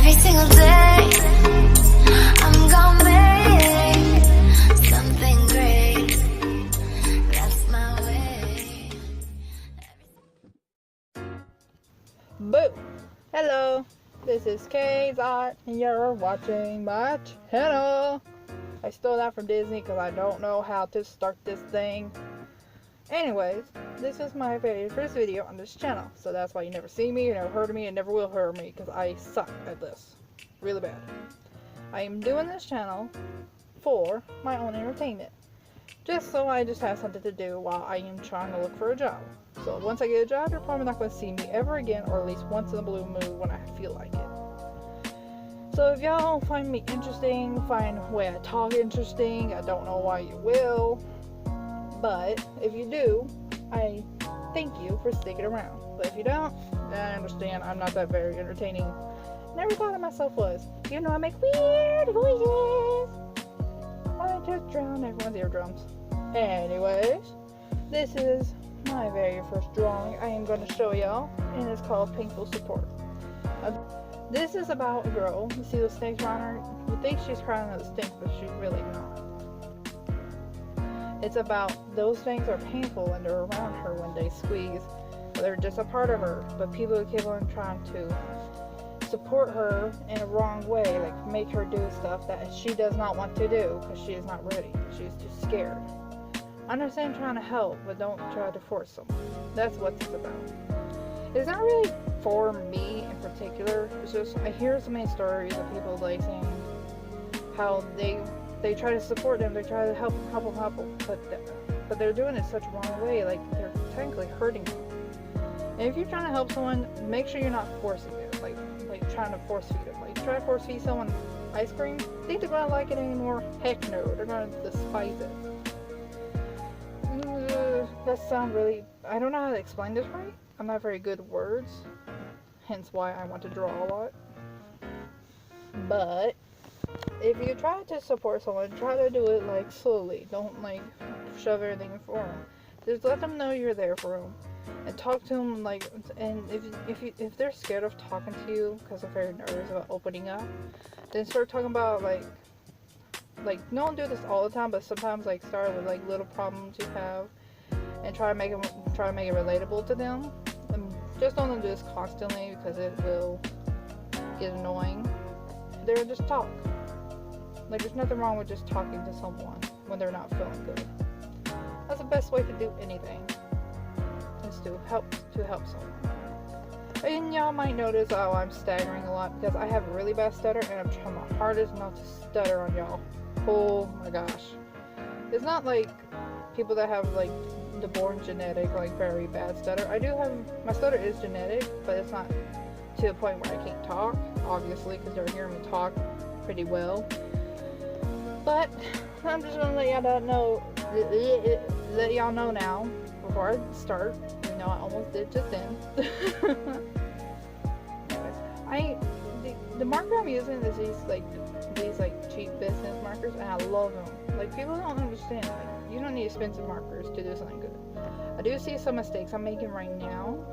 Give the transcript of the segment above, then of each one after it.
Every single day, I'm gonna make something great. That's my way. Boo! Hello, this is Kzot, and you're watching my channel. I stole that from Disney because I don't know how to start this thing. Anyways, this is my very first video on this channel, so that's why you never see me, you never heard of me, and never will hear me, because I suck at this. Really bad. I am doing this channel for my own entertainment. Just so I just have something to do while I am trying to look for a job. So once I get a job, you're probably not going to see me ever again, or at least once in a blue moon when I feel like it. So if y'all find me interesting, find the way I talk interesting, I don't know why you will. But if you do, I thank you for sticking around. But if you don't, then I understand I'm not that very entertaining. Never thought of myself was. You know I make weird voices. I just drown everyone's eardrums. Anyways, this is my very first drawing I am going to show y'all, and it's called Painful Support. This is about a girl. You see the snakes around her? You think she's crying at the snakes, but she's really not. It's about those things are painful and they're around her when they squeeze. They're just a part of her, but people keep on trying to support her in a wrong way, like make her do stuff that she does not want to do because she is not ready. She's too scared. I understand trying to help, but don't try to force someone. That's what it's about. It's not really for me in particular. It's just I hear so many stories of people like saying how they try to support them, they try to help them, but they're doing it such a wrong way, like they're technically hurting them. And if you're trying to help someone, make sure you're not forcing it, like trying to force feed them. Like try to force feed someone ice cream, think they're gonna like it anymore? Heck no, they're gonna despise it. That sounds really, I don't know how to explain this right. I'm not very good at words, hence why I want to draw a lot. But if you try to support someone, try to do it like slowly. Don't like shove everything for them. Just let them know you're there for them, and talk to them like. And if they're scared of talking to you because they're very nervous about opening up, then start talking about like don't do this all the time, but sometimes like start with like little problems you have, and try to make it relatable to them. And just don't do this constantly because it will get annoying. They're just talk. Like, there's nothing wrong with just talking to someone when they're not feeling good. That's the best way to do anything, is to help someone. And y'all might notice, oh, I'm staggering a lot because I have a really bad stutter, and I'm trying my hardest not to stutter on y'all. Oh my gosh. It's not like people that have like the born genetic, like very bad stutter. I do have, my stutter is genetic, but it's not to the point where I can't talk, obviously, because they're hearing me talk pretty well. But I'm just gonna let y'all know now before I start. You know, I almost did just then. Anyways, the marker I'm using is these cheap business markers, and I love them. Like, people don't understand. Like, you don't need expensive markers to do something good. I do see some mistakes I'm making right now,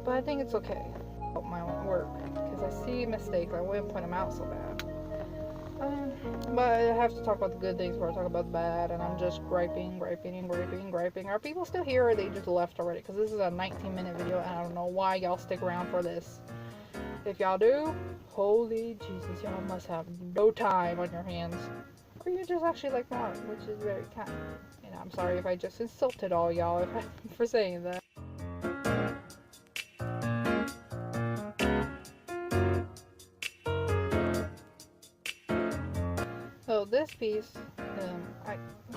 but I think it's okay. Help my own work, because I see mistakes. I wouldn't point them out so bad. But I have to talk about the good things before I talk about the bad, and I'm just griping. Are people still here, or they just left already? Because this is a 19-minute video, and I don't know why y'all stick around for this. If y'all do, holy Jesus, y'all must have no time on your hands. Or you just actually like my art, which is very kind. And I'm sorry if I just insulted all y'all for saying that. So this piece,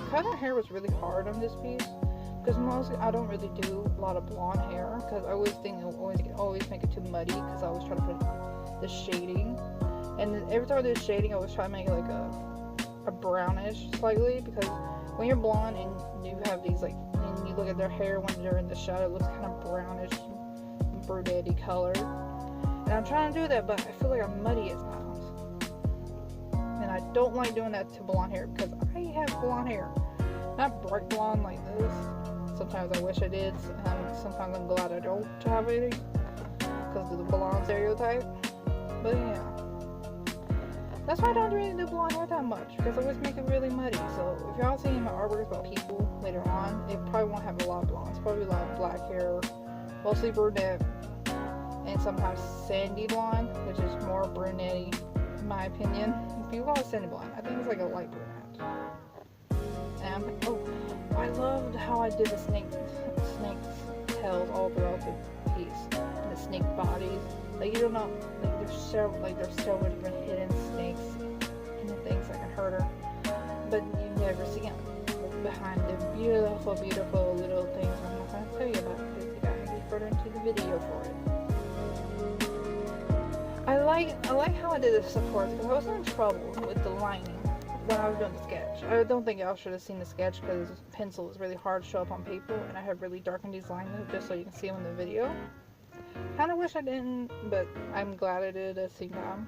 cutting hair was really hard on this piece, because mostly I don't really do a lot of blonde hair, because I always think it will always make it too muddy, because I always try to put the shading, and then every time I do shading I always try to make it like a brownish slightly, because when you're blonde and you have these like, and you look at their hair when they're in the shadow, it looks kind of brownish, brunette color, and I'm trying to do that, but I feel like I'm muddy at times. And I don't like doing that to blonde hair, because I have blonde hair. Not bright blonde like this. Sometimes I wish I did, and sometimes I'm glad I don't have any because of the blonde stereotype. But yeah, That's why I don't really do blonde hair that much, because I always make it really muddy. So if y'all see my artwork about people later on, it probably won't have a lot of blondes. Probably a lot of black hair, mostly brunette, and sometimes sandy blonde, which is more brunette in my opinion. People call it sandy blonde. I think it's like a light brunette. And I loved how I did the snake's tails all throughout the piece, and the snake bodies. Like, you don't know, like there's so many different hidden snakes and the things that can hurt her, but you never see them behind the beautiful little things I'm not going to tell you about, because you gotta get further into the video for it. I like how I did the supports, because I was in trouble with the lining when I was doing the sketch. I don't think y'all should have seen the sketch, because pencil is really hard to show up on paper, and I have really darkened these lines just so you can see them in the video. Kind of wish I didn't, but I'm glad I did at the same time.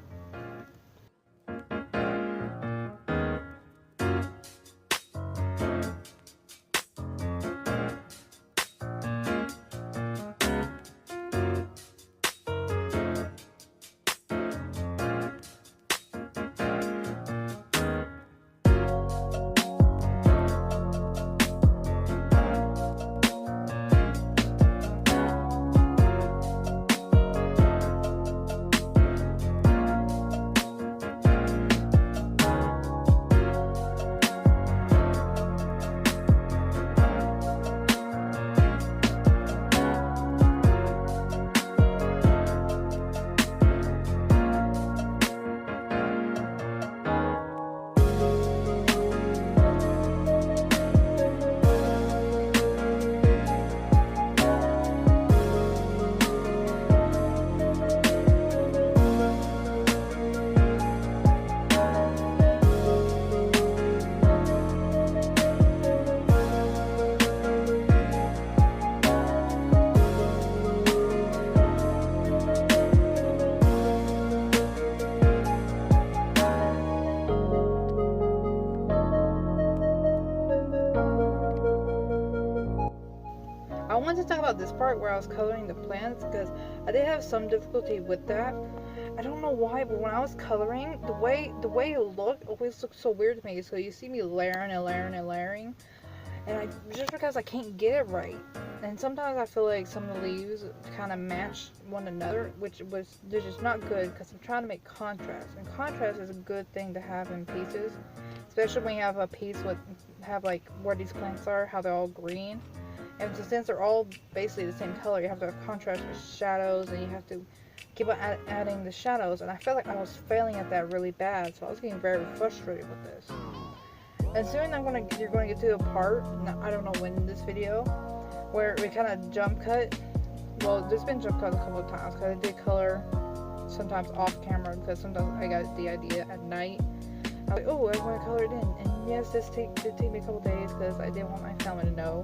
I wanted to talk about this part where I was coloring the plants, because I did have some difficulty with that. I don't know why, but when I was coloring, the way it looked always looked so weird to me. So you see me layering, and just because I can't get it right. And sometimes I feel like some of the leaves kind of match one another, they're just not good, because I'm trying to make contrast. And contrast is a good thing to have in pieces, especially when you have a piece like where these plants are, how they're all green. And since they're all basically the same color, you have to have contrast with shadows, and you have to keep on adding the shadows. And I felt like I was failing at that really bad, so I was getting very frustrated with this. And soon you're going to get to a part, I don't know when in this video, where we kind of jump cut. Well, there's been jump cuts a couple of times, because I did color sometimes off camera, because sometimes I got the idea at night. I was like, oh, I want to color it in. And yes, this did take me a couple days, because I didn't want my family to know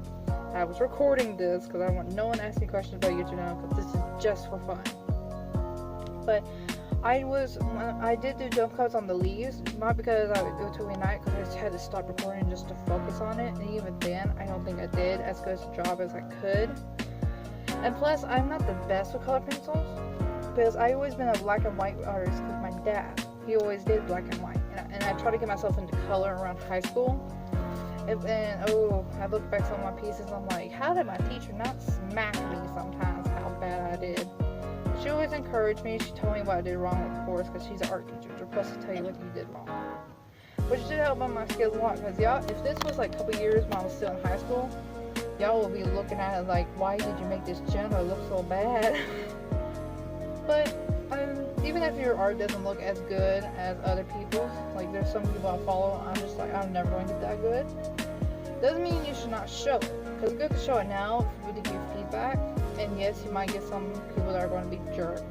I was recording this, because I don't want no one asking questions about YouTube now, because this is just for fun. But I did do jump cuts on the leaves, not because it took me a night, because I just had to stop recording just to focus on it. And even then, I don't think I did as good a job as I could. And plus, I'm not the best with color pencils, because I've always been a black and white artist, because my dad, he always did black and white. And I tried to get myself into color around high school. And I look back at some of my pieces, I'm like, how did my teacher not smack me sometimes how bad I did? She always encouraged me. She told me what I did wrong, of course, because she's an art teacher. She's supposed to tell you what you did wrong. Which did help on my skills a lot, because y'all, if this was like a couple years when I was still in high school, y'all will be looking at it like, why did you make this general look so bad? But even if your art doesn't look as good as other people's, like there's some people I follow, I'm just like, I'm never going to get that good. Doesn't mean you should not show it, because it's good to show it now to give feedback. And yes, you might get some people that are going to be jerks.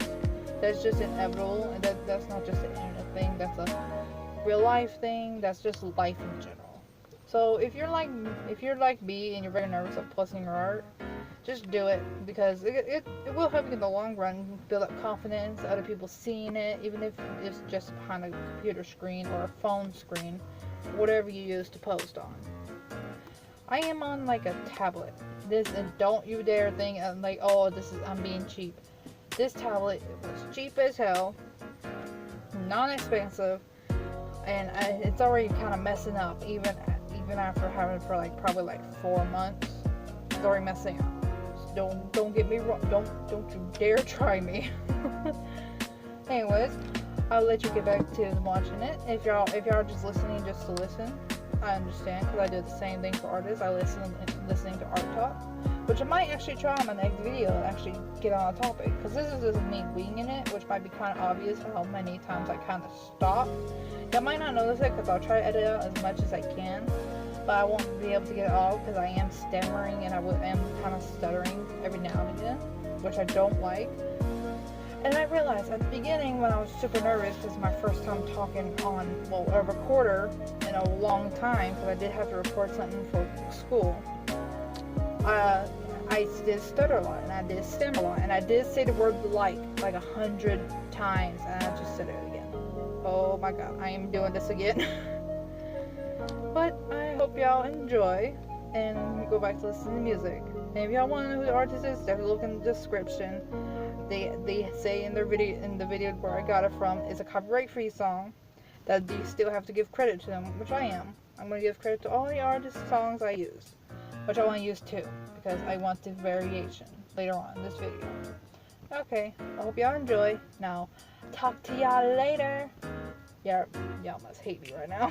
That's just inevitable, and that's not just an internet thing. That's a real life thing. That's just life in general. So if you're like me and you're very nervous of posting your art, just do it, because it will help you in the long run build up confidence, other people seeing it, even if it's just behind a computer screen or a phone screen, whatever you use to post on. I am on like a tablet. And don't you dare think I'm like, oh, I'm being cheap. This tablet was cheap as hell, non-expensive, and it's already kind of messing up. Even after having it for like probably like 4 months, it's already messing up. So don't get me wrong. Don't you dare try me. Anyways, I'll let you get back to watching it. If y'all just listening just to listen, I understand, because I did the same thing for artists. I listening to art talk, which I might actually try on my next video and actually get on a topic, because this is just me winging it, which might be kind of obvious how many times I kind of stop. Y'all might not notice it because I'll try to edit out as much as I can, but I won't be able to get it all because I am stammering and I am kind of stuttering every now and again, which I don't like. And I realized at the beginning when I was super nervous, because my first time talking on, well, a recorder in a long time, because I did have to record something for school, I did stutter a lot, and I did stammer a lot, and I did say the word like 100 times, and I just said it again. Oh my god, I am doing this again. But I hope y'all enjoy, and go back to listening to music. And if y'all want to know who the artist is, definitely look in the description. They say in the video where I got it from, is a copyright-free song that you still have to give credit to them, which I am. I'm going to give credit to all the artist songs I use, which I want to use too, because I want the variation later on in this video. Okay, I hope y'all enjoy. Now, talk to y'all later. Y'all must hate me right now.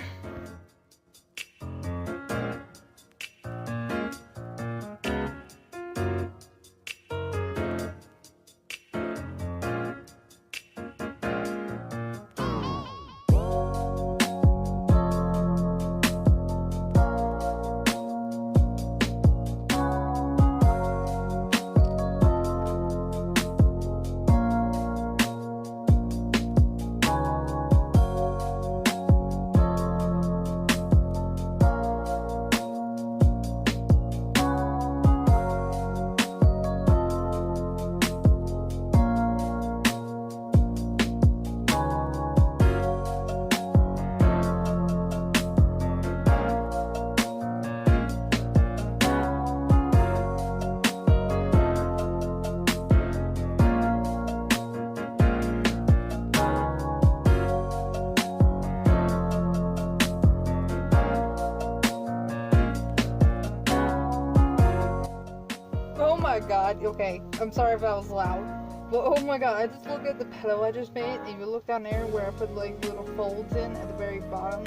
Oh my god, okay, I'm sorry if that was loud, but oh my god, I just looked at the pillow I just made, and you look down there where I put like little folds in at the very bottom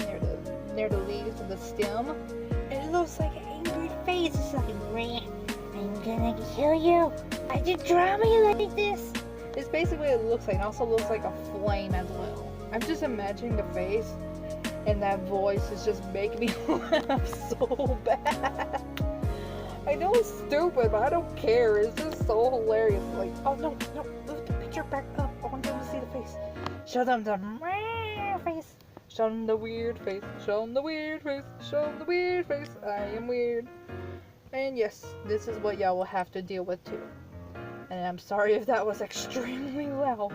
near the leaves of the stem, and it looks like an angry face. It's like, I'm gonna kill you. I did draw me like this. It's basically what it looks like. It also looks like a flame as well. I'm just imagining the face, and that voice is just making me laugh so bad. I know it's stupid, but I don't care. It's just so hilarious. Like, oh no, move the picture back up. I want them to see the face. Show them the face. Show them the weird face. Show them the weird face. Show them the weird face. I am weird. And yes, this is what y'all will have to deal with too. And I'm sorry if that was extremely loud.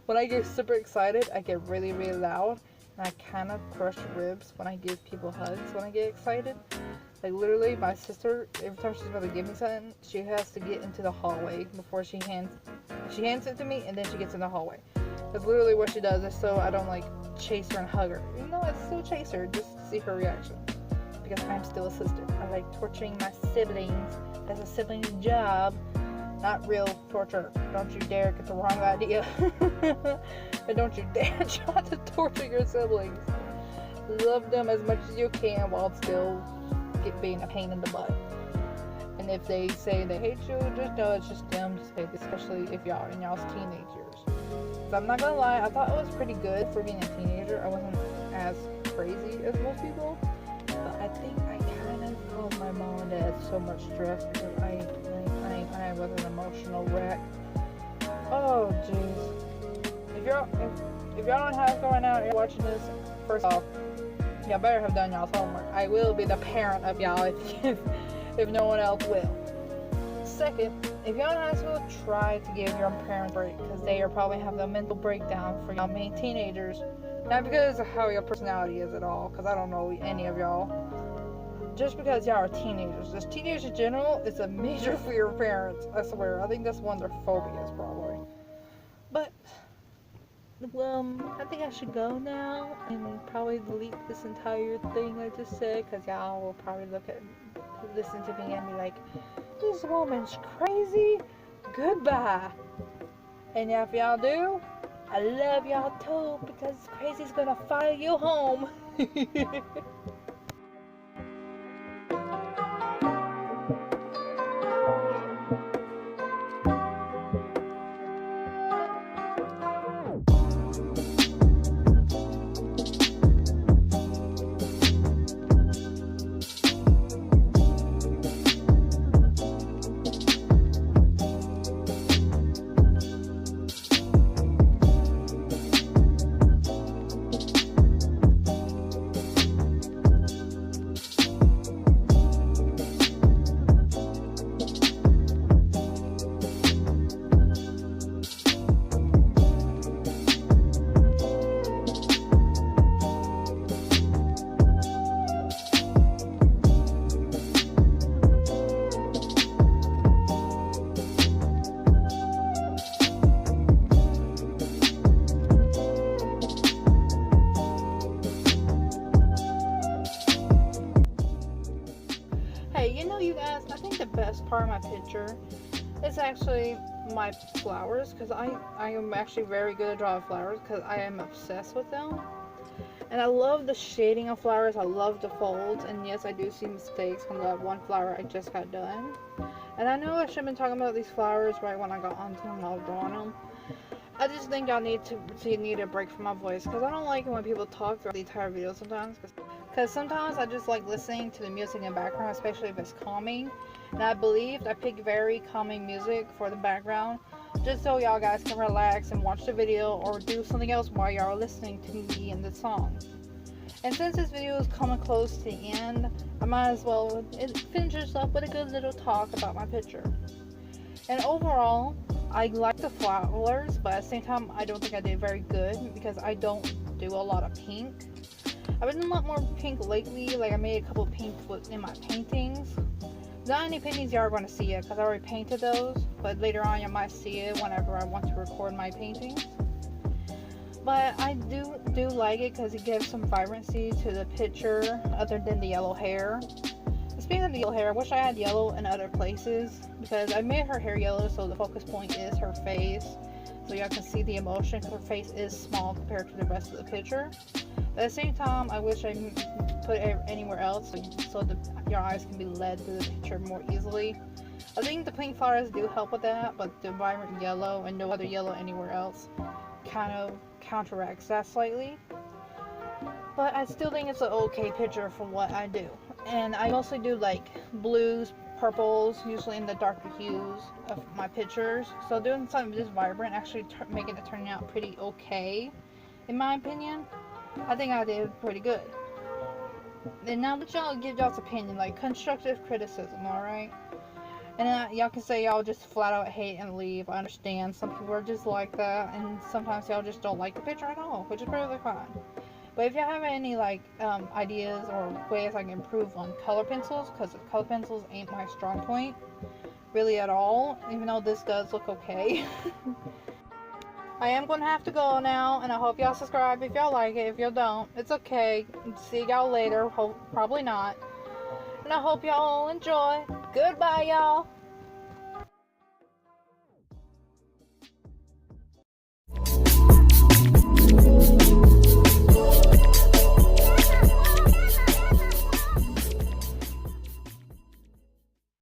When I get super excited, I get really, really loud. And I kind of crush ribs when I give people hugs when I get excited. Like literally, my sister, every time she's about to give me something, she has to get into the hallway before she hands it to me, and then she gets in the hallway. That's literally what she does, is so I don't like chase her and hug her. Even though I still chase her just to see her reaction, because I'm still a sister. I like torturing my siblings. That's a sibling's job, not real torture. Don't you dare get the wrong idea. And don't you dare try to torture your siblings. Love them as much as you can while still being a pain in the butt. And if they say they hate you, just know it's just them, especially if y'all and y'all's teenagers. So I'm not gonna lie, I thought it was pretty good for being a teenager. I wasn't as crazy as most people, but I think I kind of caused my mom and dad so much stress because I was an emotional wreck. Oh jeez. If y'all don't in high school right now and you're watching this, first off, y'all better have done y'all's homework. I will be the parent of y'all if no one else will. Second, if y'all in high school, try to give your parents a break, because they are probably having a mental breakdown for y'all being teenagers. Not because of how your personality is at all, because I don't know any of y'all. Just because y'all are teenagers. Just teenagers in general, it's a major for your parents, I swear. I think that's one of their phobias, probably. But I think I should go now and probably delete this entire thing I just said, because y'all will probably listen to me and be like, this woman's crazy. Goodbye. And if y'all do, I love y'all too, because crazy's gonna follow you home. Hey, you guys, I think the best part of my picture is actually my flowers, because I am actually very good at drawing flowers, because I am obsessed with them. And I love the shading of flowers, I love the folds, and yes, I do see mistakes on that one flower I just got done. And I know I should have been talking about these flowers right when I got onto them and I was drawing them. I just think y'all need a break from my voice, because I don't like it when people talk throughout the entire video sometimes. Because sometimes I just like listening to the music in the background, especially if it's calming. And I believe I pick very calming music for the background, just so y'all guys can relax and watch the video or do something else while y'all are listening to me and the song. And since this video is coming close to the end, I might as well finish this up with a good little talk about my picture. And overall, I like the flowers, but at the same time, I don't think I did very good because I don't do a lot of pink. I've been doing a lot more pink lately, like I made a couple of pink in my paintings. Not any paintings you are going to see yet because I already painted those, but later on you might see it whenever I want to record my paintings. But I do like it because it gives some vibrancy to the picture other than the yellow hair. Speaking of the yellow hair, I wish I had yellow in other places because I made her hair yellow so the focus point is her face, so y'all can see the emotion because her face is small compared to the rest of the picture. But at the same time, I wish I put it anywhere else so your eyes can be led to the picture more easily. I think the pink flowers do help with that, but the vibrant yellow and no other yellow anywhere else kind of counteracts that slightly. But I still think it's an okay picture for what I do. And I mostly do like blues, purples, usually in the darker hues of my pictures. So doing something this vibrant actually making it turn out pretty okay, in my opinion. I think I did pretty good. And now let y'all give y'all's opinion, like constructive criticism, alright? And then y'all can say y'all just flat out hate and leave. I understand. Some people are just like that, and sometimes y'all just don't like the picture at all, which is perfectly fine. But if y'all have any like ideas or ways I can improve on color pencils, because color pencils ain't my strong point really at all, even though this does look okay. I am going to have to go now, and I hope y'all subscribe if y'all like it. If y'all don't, it's okay. See y'all later. Probably not. And I hope y'all enjoy. Goodbye, y'all.